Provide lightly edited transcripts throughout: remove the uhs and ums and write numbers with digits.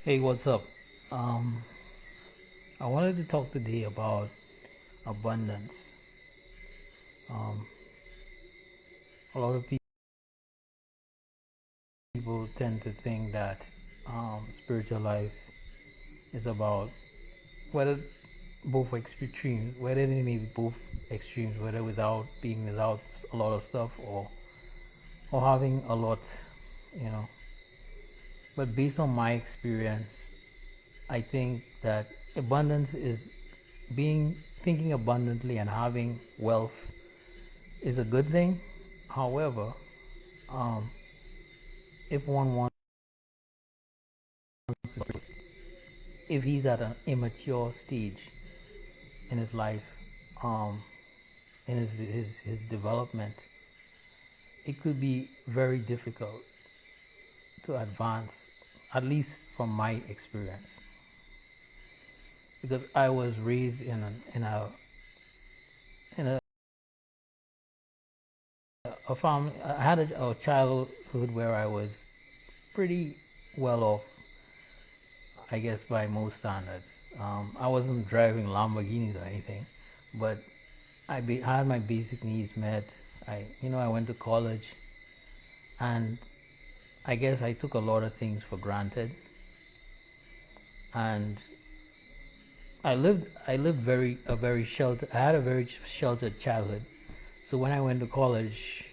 Hey, what's up? Um, I wanted to talk today about abundance. Um, a lot of people tend to think that spiritual life is about whether both extremes, whether they may be both extremes, whether without being without a lot of stuff or having a lot, you know. But based on my experience, I think that abundance is being thinking abundantly and having wealth is a good thing. However, um, if one wants, if he's at an immature stage in his life, um, in his development, it could be very difficult to advance, at least from my experience, because I was raised in a family. I had a childhood where I was pretty well off, I guess by most standards. I wasn't driving Lamborghinis or anything, but I had my basic needs met. I went to college, and I guess I took a lot of things for granted, and I lived very sheltered. I had a very sheltered childhood. So when I went to college,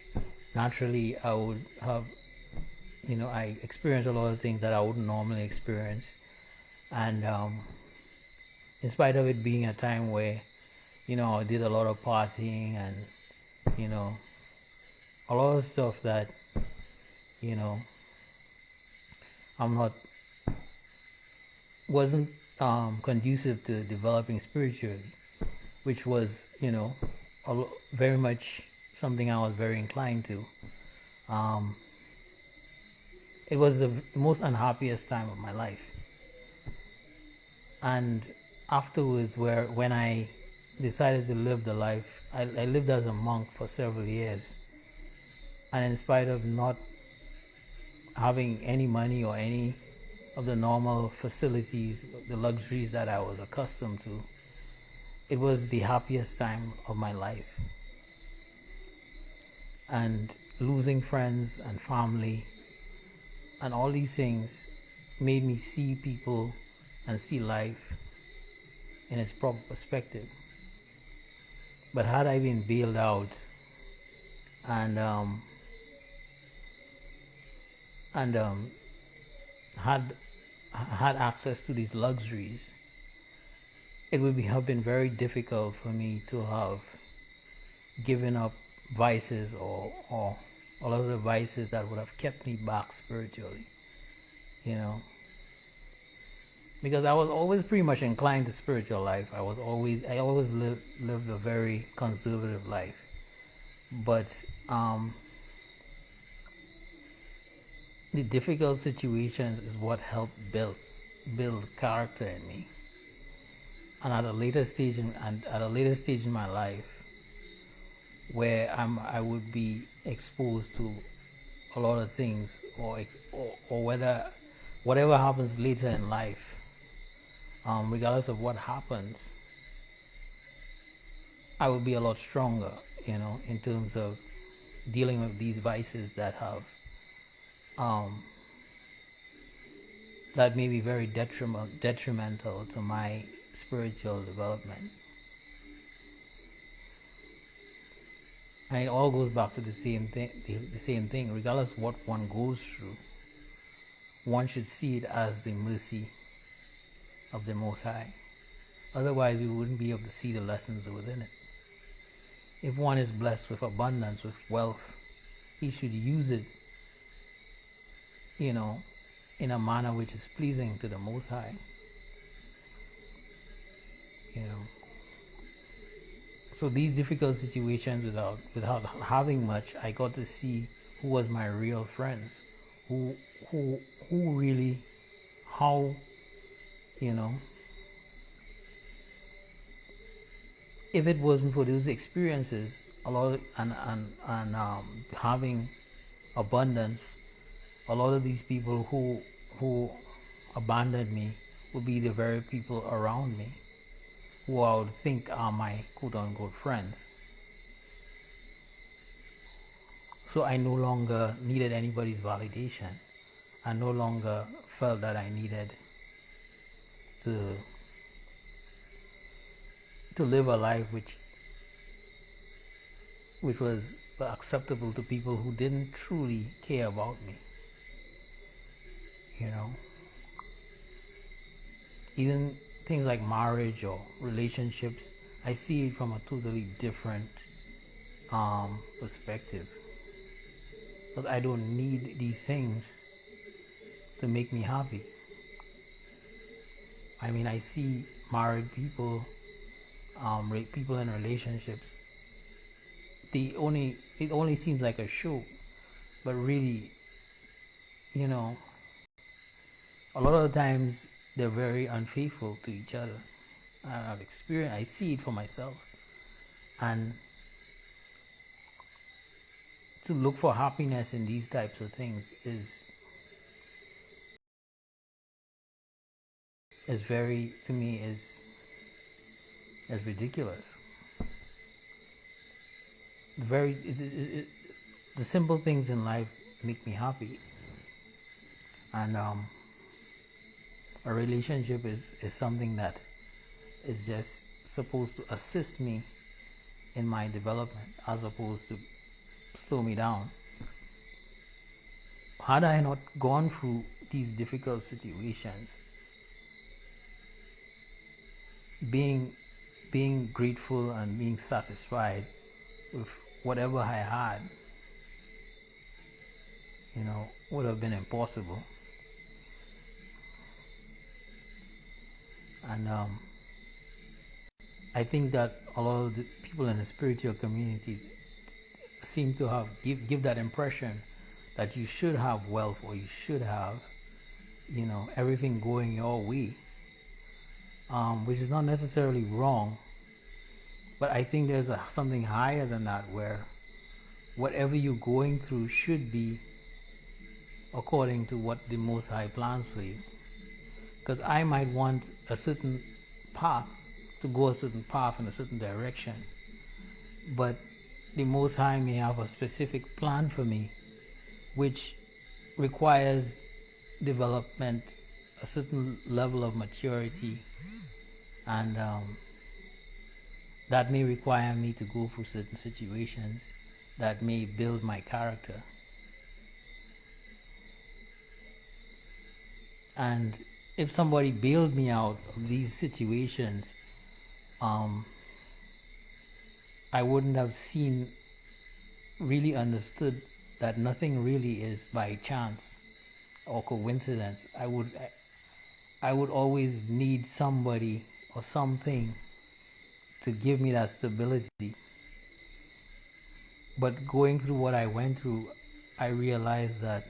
naturally I would have, I experienced a lot of things that I wouldn't normally experience, and in spite of it being a time where, I did a lot of partying and, you know, a lot of stuff that, you know, I'm not wasn't conducive to developing spiritually, which was, very much something I was very inclined to. Um, it was the most unhappiest time of my life, and afterwards, when I decided to live the life, I lived as a monk for several years, and in spite of not having any money or any of the normal facilities, the luxuries that I was accustomed to, it was the happiest time of my life. And losing friends and family and all these things made me see people and see life in its proper perspective. But had I been bailed out and and had had access to these luxuries, it would have been very difficult for me to have given up vices or a lot of the vices that would have kept me back spiritually, you know. Because I was always pretty much inclined to spiritual life. I always lived a very conservative life. But um, the difficult situations is what helped build character in me. And at a later stage in my life, where I would be exposed to a lot of things, or whatever happens later in life, regardless of what happens, I would be a lot stronger, in terms of dealing with these vices um, that may be very detrimental to my spiritual development. And it all goes back to the same thing. The same thing, regardless of what one goes through, one should see it as the mercy of the Most High. Otherwise, we wouldn't be able to see the lessons within it. If one is blessed with abundance, with wealth, he should use it, you know, in a manner which is pleasing to the Most High. You know. So these difficult situations, without having much, I got to see who was my real friends, who who really, how, you know, if it wasn't for those experiences, a lot of, and having abundance, a lot of these people who abandon me would be the very people around me who I would think are my quote unquote friends. So I no longer needed anybody's validation. I no longer felt that I needed to live a life which was acceptable to people who didn't truly care about me. You know, even things like marriage or relationships, I see it from a totally different perspective. Because I don't need these things to make me happy. I mean, I see married people, people in relationships. It only seems like a show, but really, you know, a lot of the times they're very unfaithful to each other. I've experienced, I see it for myself, and to look for happiness in these types of things is very, to me, is ridiculous. The simple things in life make me happy, and a relationship is something that is just supposed to assist me in my development as opposed to slow me down. Had I not gone through these difficult situations, being grateful and being satisfied with whatever I had, would have been impossible. And I think that a lot of the people in the spiritual community seem to have give that impression that you should have wealth, or you should have, everything going your way, which is not necessarily wrong. But I think there's something higher than that, where whatever you're going through should be according to what the Most High plans for you. Because I might want a certain path, to go a certain path in a certain direction, but the Most High may have a specific plan for me, which requires development, a certain level of maturity, and that may require me to go through certain situations that may build my character. And if somebody bailed me out of these situations, I wouldn't have really understood that nothing really is by chance or coincidence. I would always need somebody or something to give me that stability. But going through what I went through, I realized that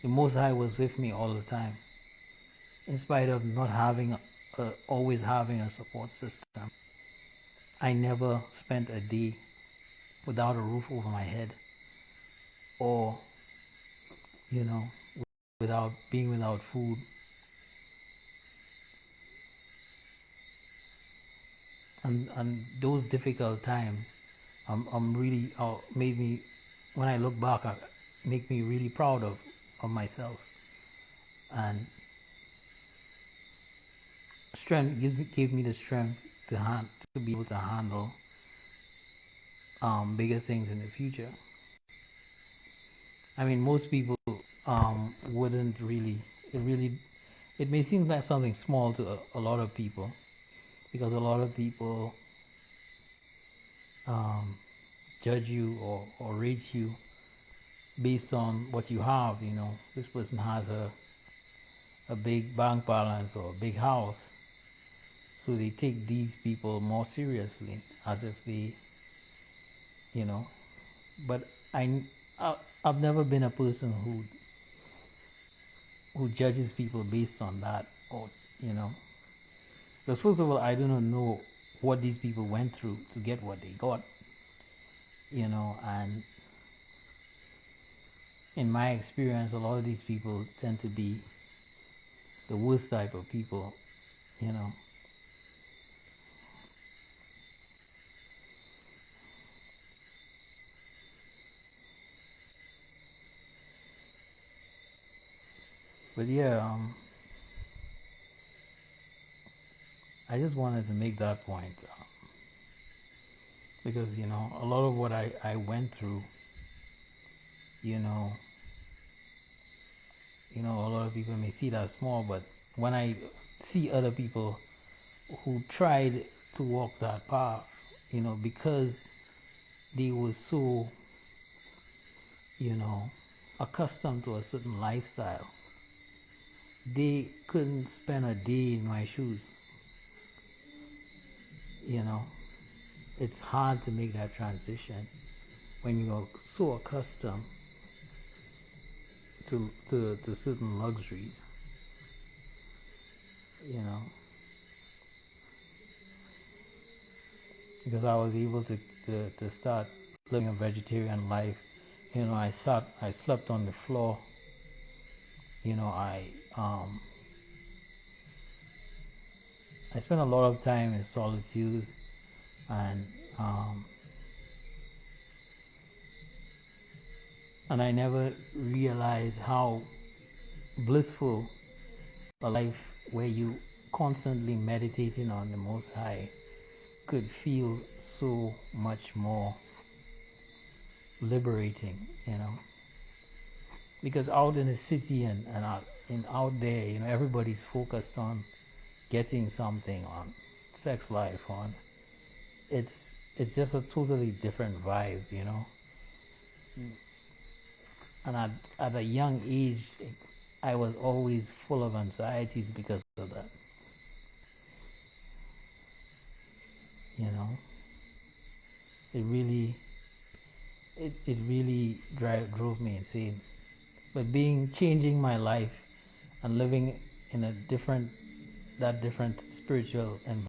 the Most High was with me all the time, in spite of not always having a support system. I never spent a day without a roof over my head, or without food. And those difficult times, really made me, when I look back, make me really proud of myself. And gave me the strength to be able to handle bigger things in the future. I mean, most people wouldn't really. It may seem like something small to a lot of people, because a lot of people judge you or rate you based on what you have. This person has a big bank balance or a big house, so they take these people more seriously, as if they, But I've never been a person who judges people based on that, or because first of all, I do not know what these people went through to get what they got, and in my experience, a lot of these people tend to be the worst type of people, you know. But yeah, I just wanted to make that point because you know a lot of what I went through, you know, a lot of people may see that small, but when I see other people who tried to walk that path, you know, because they were so, you know, accustomed to a certain lifestyle, they couldn't spend a day in my shoes. You know, it's hard to make that transition when you're so accustomed to certain luxuries. You know, because I was able to start living a vegetarian life. You know, I slept on the floor. You know, I spent a lot of time in solitude, and um, and I never realized how blissful a life where you constantly meditating on the Most High could feel so much more liberating, you know. Because out in the city and out there, you know, everybody's focused on getting something, on sex life, on it's it's just a totally different vibe, you know. And at a young age, I was always full of anxieties because of that, you know. It really it really drove me insane. But changing my life and living in a different spiritual environment